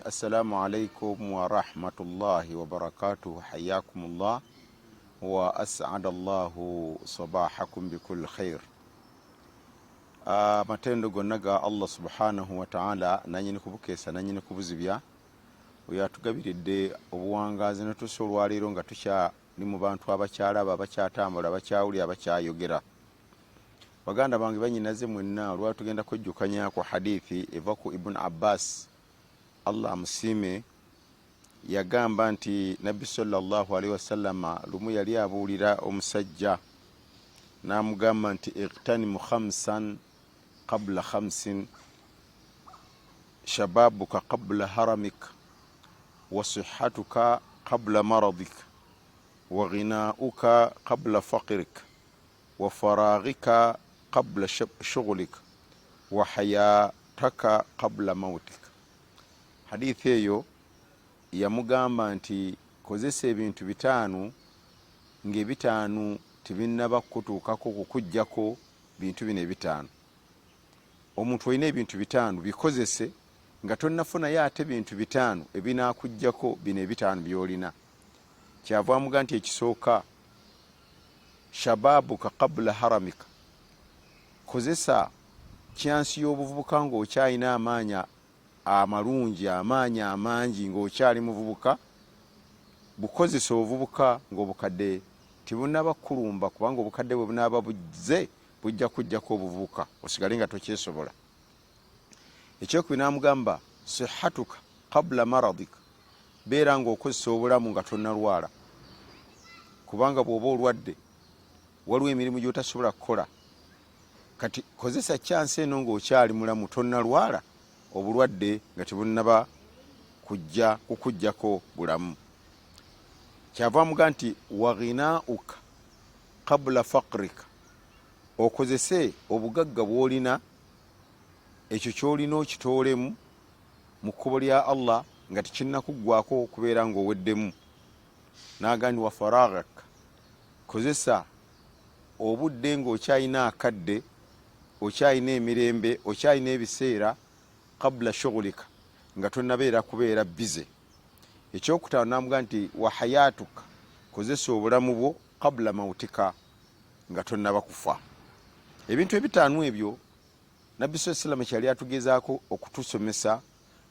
السلام عليكم ورحمة الله وبركاته. حياكم الله وأسعد الله صباحكم بكل خير. matendo gonaga Allah subhanahu wa ta'ala nanyini kubukesa nanyini kubuzibya oyatugabiridde obuwangazi netuso olwaliro nga tusha ni mu bantu abakyalaba abakyatambula abakyawuli abakyayogera. Baganda bange banyinaze mwenna olwatugenda kujjukanya ku hadithi eva ku Ibn Abbas Allah musime yagamba nti Nabbi sallallahu alaihi wasallam lumu yali abuulira omusajja namugamba nti iqtanimu khamsan qabla khamsin shababuka qabla haramik wa sihhatuka qabla maradik wa ghinauka qabla faqrik wa faraghika qabla shughlik wa hayataka qabla mautik. Hadithi eyo yamugamba nti kozesa ebintu bitaanu ng'ebitaanu tibinnaba kutuukako kukujjako bintu bino ebitaanu. Omuntu olina ebintu bitaanu bikozese nga tonnafunayo ate bintu bitaanu ebinaakujjako bino ebitaanu byolina. Kyava amuga nti ekisooka shababuka qabla haramika, kozesa kyansi y'obuvubuka ng'okyalina amaanya amalungi amaanyi amangi ng'okyali muvubuka. Bukozesa obuvubuka ng'obukadde tibunaba kulumba, kubanga obukadde bwe bunaaba buzze bujja kujjako obuvubuka osigale nga tokyesobola. Ekyokubiri n'amugamba sihhatuka qabla maradik, beera ng'okozesa obulamu nga tonnalwala, kubanga bw'oba olwadde waliwo emirimu gy'otasobola kukola. Kati kozesa kyansi eno ng'okyali mulamu tonnalwala obulwadde nga tebunaba kukujjako bulamu. Kyava amuga nti wa ghinauka qabla faqrika, okozese obugagga bw'olina, ekyo ky'olina okitoolemu mu kkubo lya Allah nga tekinnakuggwako okubeera ng'oweddemu. N'agandi wa faraghaka, kozesa obudde ng'okyalina akadde, okyalina emirembe, okyalina ebiseera qabla shughulika, nga tonnabeera kubeera bize. Ekyokutaano n'amuga nti wa hayatuka, kozesa obulamu bwo qabla mautika, nga tonnaba kufa. Ebintu ebitaanu ebyo Nabbi sallallahu alaihi wasallam kyali atugezaako okutusomesa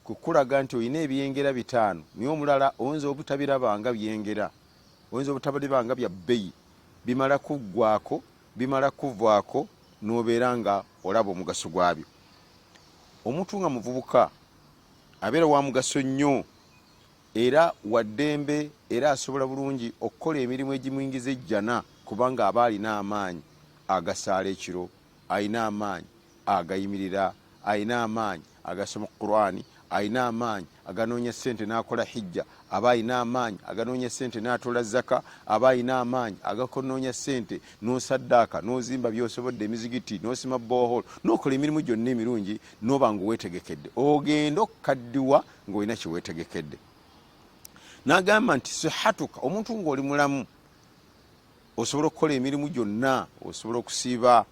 kukulaga nti olina ebyengera bitaanu, naye omulala oyinza obutabirabanga byengera, oyinza obutabirabanga bya bbeyi, bimala kuggwaako bimala kuvaako n'obeera nga olaba omugaso gwabyo. Omuntu nga muvubuka abeera wa mugaso nnyo era waddembe, era asobola bulungi okukola emirimu egimuyingiza ejjana, kubanga aba alina amaanyi agasaala ekiro, alina amaanyi agayimirira, alina amaanyi agasoma Qur'ani, alina amaanyi aganoonya ssente n'akola hijja, aba alina amaanyi aganoonya ssente n'atola zaka, aba alina amaanyi agakonoonya ssente n'osaddaaka n'ozimba by'osobodde emizigiti n'osima bohol n'okola emirimu gyonna emirungi n'oba ng'oweetegekedde, ogenda okukaddiwa ng'olina kyeweetegekedde. N'agamba nti sihhatuka, omuntu ng'oli mulamu osobola okukola emirimu gyonna, osobola okusiiba,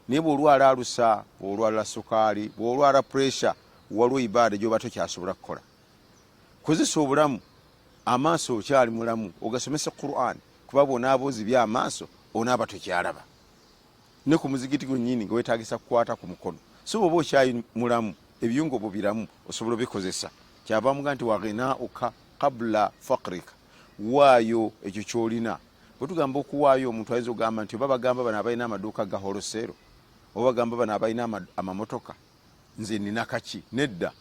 naye bw'olwala alusa, bw'olwala sukaali, bw'olwala pressure, waliwo ibaada gy'oba tokyasobola kukola. Kozesa obulamu, amaaso okyali mulamu, ogasomesa Qur'ani, kuba bw'onaaba ozibya amaaso onaaba tokyalaba. Ne ku muzigiti gwennyini nga weetaagisa kukwata ku mukono, so bw'oba okyali mulamu ebiyungo bwo biramu osobola obikozesa. Kyava amuga nti wa ghinauka qabla faqrika, waayo ekyo ky'olina. Bwe tugamba okuwaayo, omuntu ayinza okugamba nti oba bagamba bano abalina amaduuka ga holosero, oba bagamba bano abalina amamotoka, nze nina kaki? Nedda.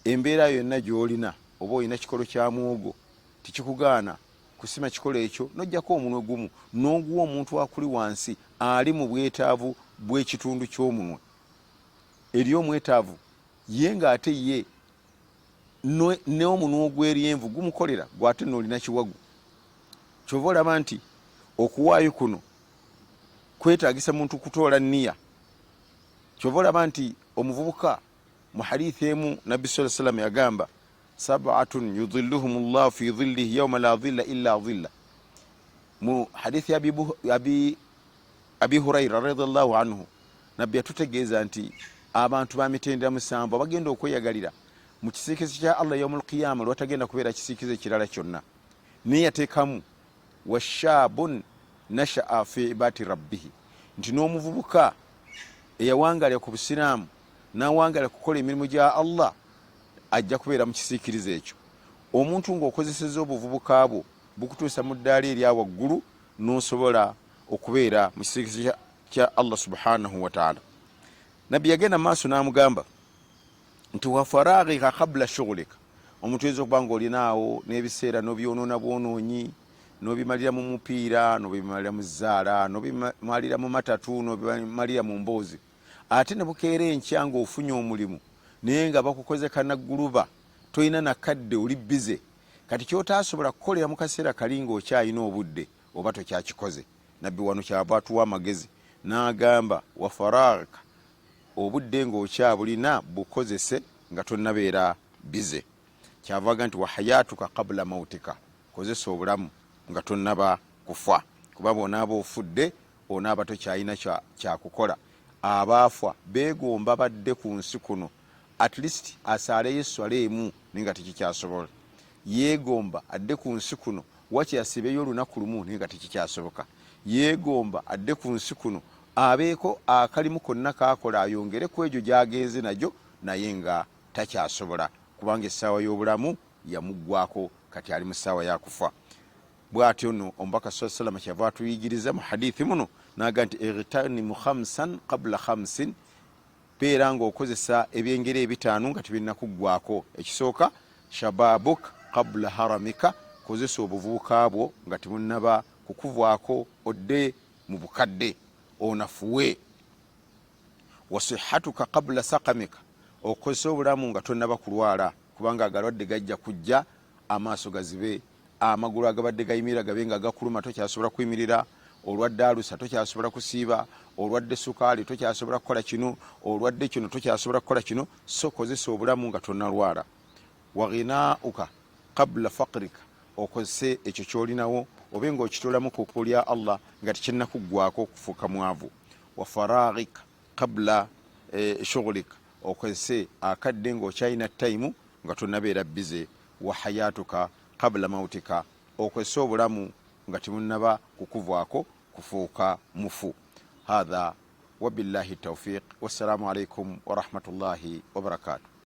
Embeera yonna gy'olina, oba olina kikolo kya muwogo, tikikugaana kusima kikolo ekyo n'oggyako omunwe gumu n'oguwa omuntu akuli wansi ali mu bwetaavu bw'ekitundu ky'omunwe. Eri omwetaavu ye ng'ate ye n'omunwe ogw'eryenvu gumukolera gw'ate n'olina kiwagu. Kyova olaba nti okuwaayo kuno kwetaagisa muntu kutoola nniya. Kyova olaba nti omuvubuka mu hadithi emu Nabbi sallallahu alaihi wasallam yagamba sab'atun yudhilluhumullahu fi dhillihi yawma la dhilla illa dhilla. Mu hadithi Abi Huraira radhiyallahu anhu Nabbi atutegeeza nti abantu ba mitendera musanvu abagenda okweyagalira mu kisiikizi kya Allah yawmul qiyama lwatagenda kubeera kisiikizi ekirala kyonna. Naye yateekamu washaabun nasha'a fi ibati rabbihi, nti n'omuvubuka eyawangalya ku busiraamu n'awangalya kukola emirimu gya Allah ajja kubeera mu kisiikirizo ekyo. Omuntu ng'okozeseza obuvubuka bwo bukutuusa mu ddaala erya waggulu n'osobola okubeera mu kisiikirizo kya Allah subhanahu wa ta'ala. Nabbi yagenda maaso n'amugamba nti wa faraghika qabla shughulika, omuntu oyinza okuba ng'olinaawo n'ebiseera n'obyonoona bwonoonyi, n'obimalira mu mupiira, n'obimalira mu zzaala, n'obimalira mu matatu, n'obimalira mu mboozi, ate ne bukeera enkya ng'ofunye omulimu naye nga bakukoze kanagguluba, tolina nakadde, oli bize. Kati kyotasobola kukolera mu kaseera kali ng'okyalina obudde oba tokyakikoze. Nabbi wano kyava atuwa amagezi n'agamba wa faraghika, obudde ng'okyabulina bukozese nga tonnabeera bize. Kyavaga nti wa hayatuka qabla mautika, kozesa obulamu nga tonnaba kufa, kuba bw'onaaba ofudde onaaba tokyalina kyakukola. Abaafa beegomba badde ku nsi kuno at least asaaleyo esswala emu naye nga tekikyasobola, yeegomba adde ku nsi kuno wakyasibeyo olunaku lumu naye nga tekikyasoboka, yeegomba adde ku nsi kuno abeeko akalimu konna kaakola ayongere ku egyo gy'agenze nagyo, naye nga takyasobola kubanga essaawa y'obulamu yamuggwako, kati ali mu ssaawa yakufa. Bw'atyo nno omubaka sallallahu alayhi wa sallam kyava atuyigiriza mu hadithi muno n'aga nti ightanimu khamsan qabla khamsin, beera ng'okozesa ebyengeri ebitaano nga tebinnakuggwako. Ekisooka shababuk qabla haramika, kozesa obuvubuka bwo nga tebunnaba kukuvwako odde mu bukadde onafuwe. Wasihatuka qabla sakamika, okozesa obulamu nga tonnaba kulwala, kubanga agalwadde gajja kujja, amaaso gazibe, amagulu agabadde gayimirira gabe nga gakuluma, tokyasobola kuyimirira, olwadde alusa tokyasobola kusiiba, olwadde sukaali tokyasobola kukola kino, olwadde kino tokyasobola kukola kino, so kozesa obulamu nga tonnalwala. Wa ghinauka qabla faqrika, okozese ekyo kyolinawo obe ng'okitolamu ku lya Allah nga tekinnakuggwako okufuuka mwavu. Wa faraghika qabla shughulika, okozese akadde ng'okyalina tayimu nga tonnabeera bize. Wa hayatuka qabla mautika, okozese obulamu nga temunnaba kukuvwako kufuuka mufu. Hadha wabillahi tawfiq, wassalamu alaikum wa rahmatullahi wa barakatuh.